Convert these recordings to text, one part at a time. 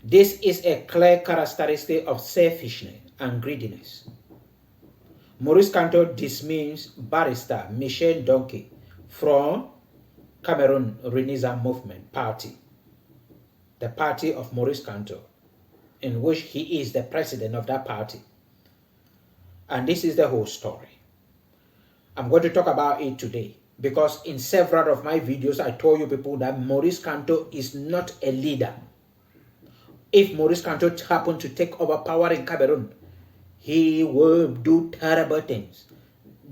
This is a clear characteristic of selfishness and greediness. Maurice Kamto dismissed barrister Michele Ndoki from Cameroon Renaissance Movement Party, the party of Maurice Kamto, in which he is the president of that party. And this is the whole story. I'm going to talk about it today because in several of my videos, I told you people that Maurice Kamto is not a leader. If Maurice Kamto happened to take over power in Cameroon, he will do terrible things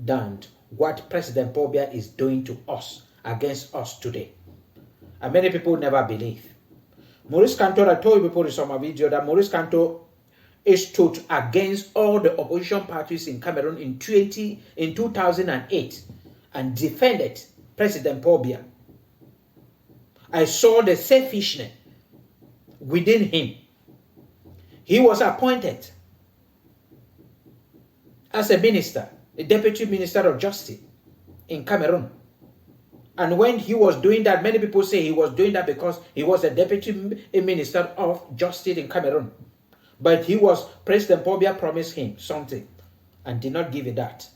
than what President Paul Biya is doing to us, against us today. And many people never believe. Maurice Kamto, I told you people in some video that Maurice Kamto stood against all the opposition parties in Cameroon in 2008 and defended President Paul Biya. I saw the selfishness within him. He was appointed as a minister, a deputy minister of justice in Cameroon. And when he was doing that, many people say he was doing that because he was a deputy minister of justice in Cameroon. But President Paul Biya promised him something and did not give it that.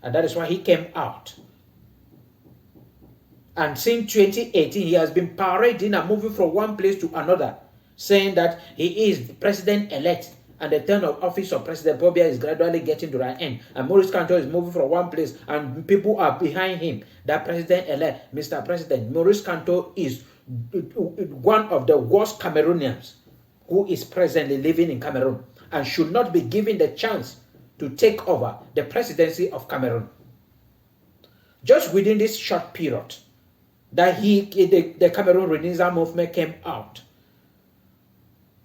And that is why he came out. And since 2018, he has been parading and moving from one place to another, saying that he is the president-elect and the term of office of President Paul Biya is gradually getting to an end. And Maurice Kamto is moving from one place and people are behind him. That president-elect, Mr. President, Maurice Kamto is one of the worst Cameroonians who is presently living in Cameroon and should not be given the chance to take over the presidency of Cameroon. Just within this short period that the Cameroon Renaissance Movement came out,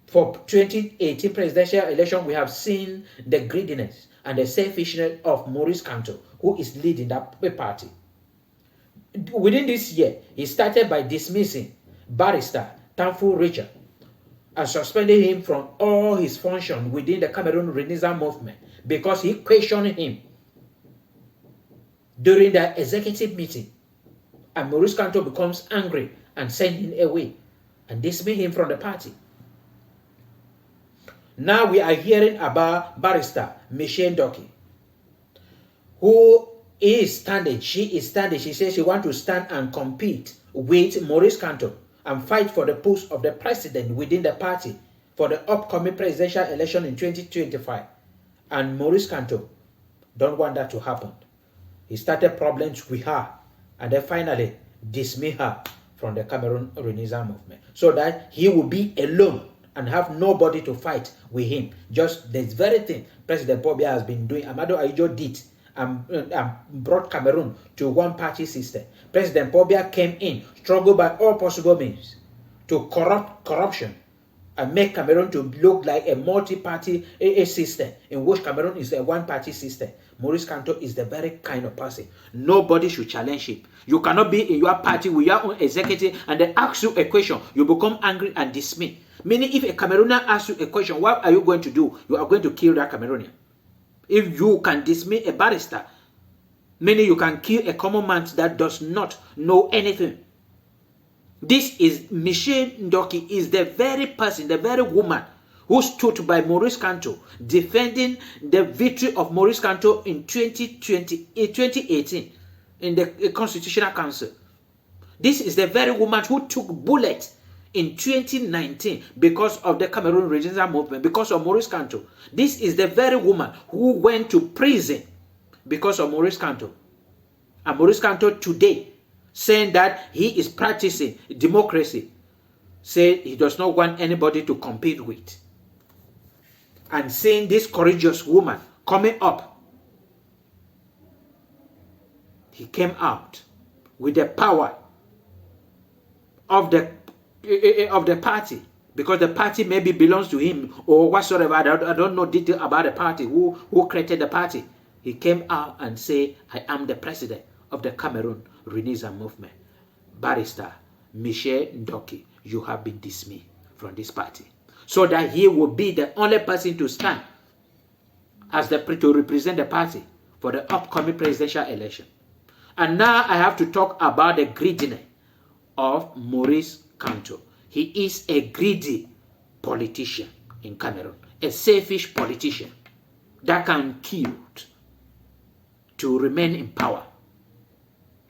for 2018 presidential election, we have seen the greediness and the selfishness of Maurice Kamto, who is leading that party. Within this year, he started by dismissing barrister Tamfu Richard and suspending him from all his functions within the Cameroon Renaissance Movement because he questioned him during the executive meeting. And Maurice Kamto becomes angry and sends him away and dismiss him from the party. Now we are hearing about barrister Michele Ndoki, who is standing. She is standing. She says she wants to stand and compete with Maurice Kamto and fight for the post of the president within the party for the upcoming presidential election in 2025. And Maurice Kamto don't want that to happen. He started problems with her and then finally dismissed her from the Cameroon Renaissance Movement so that he will be alone and have nobody to fight with him. Just this very thing President Paul Biya has been doing. Amado Ayijo did and brought Cameroon to one-party system. President Paul Biya came in, struggled by all possible means to corruption and make Cameroon to look like a multi-party system in which Cameroon is a one-party system. Maurice Kamto is the very kind of person. Nobody should challenge him. You cannot be in your party with your own executive and they ask you a question. You become angry and dismiss. Meaning if a Cameroonian asks you a question, what are you going to do? You are going to kill that Cameroonian. If you can dismiss a barrister, meaning you can kill a common man that does not know anything. This is Michele Ndoki is the very person, the very woman who stood by Maurice Kamto defending the victory of Maurice Kamto in 2018 in the Constitutional Council. This is the very woman who took bullets in 2019 because of the Cameroon Renaissance Movement, because of Maurice Kamto. This is the very woman who went to prison because of Maurice Kamto. And Maurice Kamto today saying that he is practicing democracy, say he does not want anybody to compete with. And seeing this courageous woman coming up, he came out with the power of the party, because the party maybe belongs to him or whatsoever. I don't know detail about the party, who created the party. He came out and said, I am the president of the Cameroon Renaissance Movement. Barrister Michele Ndoki, you have been dismissed from this party. So that he will be the only person to stand as to represent the party for the upcoming presidential election. And now I have to talk about the greediness of Maurice Kamto. He is a greedy politician in Cameroon, a selfish politician that can kill to remain in power,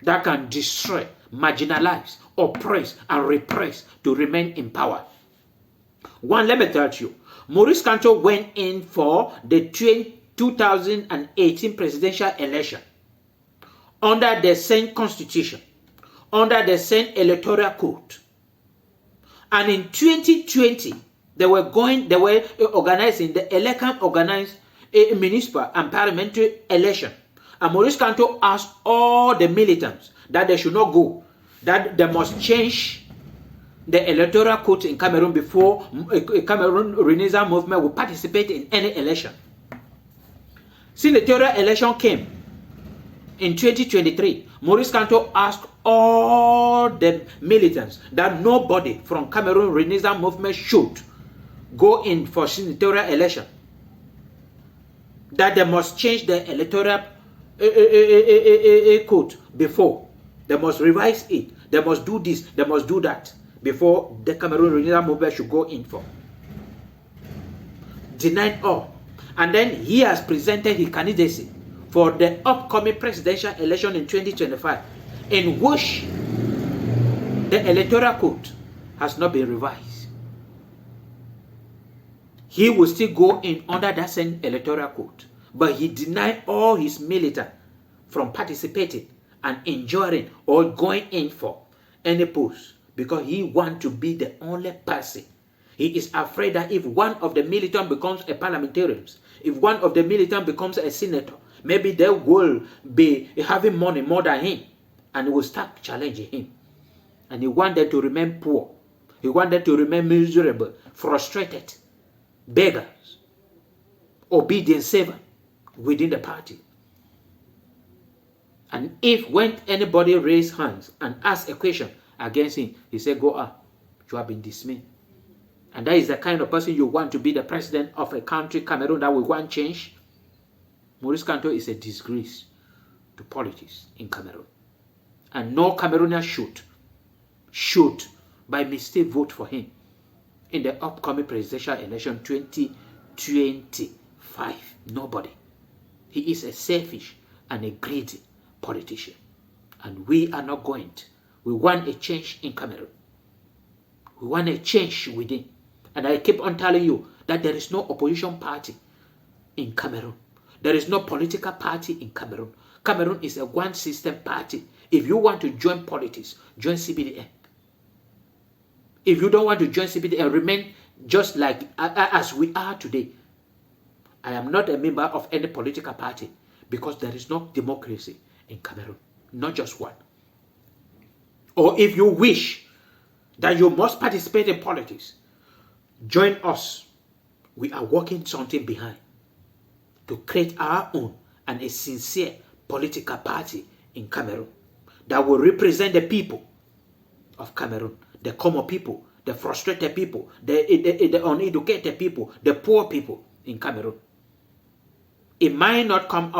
that can destroy, marginalize, oppress, and repress to remain in power. One, let me tell you, Maurice Kamto went in for the 2018 presidential election under the same constitution, under the same electoral code. And in 2020, they were organizing the Electoral organized a municipal and parliamentary election. And Maurice Kamto asked all the militants that they should not go, that they must change the electoral code in Cameroon before Cameroon Renaissance movement will participate in any election. Since the electoral election came in 2023, Maurice Kamto asked all the militants that nobody from Cameroon Renaissance movement should go in for senatorial election, that they must change the electoral code before. They must revise it. They must do this. They must do that before the Cameroon Renaissance movement should go in for. Denied all. And then he has presented his candidacy for the upcoming presidential election in 2025, in which the electoral code has not been revised. He will still go in under that same electoral code, but he denied all his militants from participating and enjoying or going in for any post, because he wants to be the only person. He is afraid that if one of the militants becomes a parliamentarian, if one of the militants becomes a senator, maybe they will be having money more than him, and he will start challenging him. And he wanted to remain poor. He wanted to remain miserable, frustrated, beggars, obedient servant within the party. And if when anybody raised hands and asked a question against him, he said, go up, you have been dismissed. And that is the kind of person you want to be the president of a country, Cameroon, that will want change. Maurice Kamto is a disgrace to politics in Cameroon. And no Cameroonian should by mistake vote for him in the upcoming presidential election 2025. Nobody. He is a selfish and a greedy politician. And we are not going to. We want a change in Cameroon. We want a change within. And I keep on telling you that there is no opposition party in Cameroon. There is no political party in Cameroon. Cameroon is a one-system party. If you want to join politics, join CBDN. If you don't want to join CBDN, remain just like as we are today. I am not a member of any political party because there is no democracy in Cameroon. Not just one. Or if you wish that you must participate in politics, join us. We are working something behind to create our own and a sincere political party in Cameroon that will represent the people of Cameroon, the common people, the frustrated people, the uneducated people, the poor people in Cameroon. It might not come up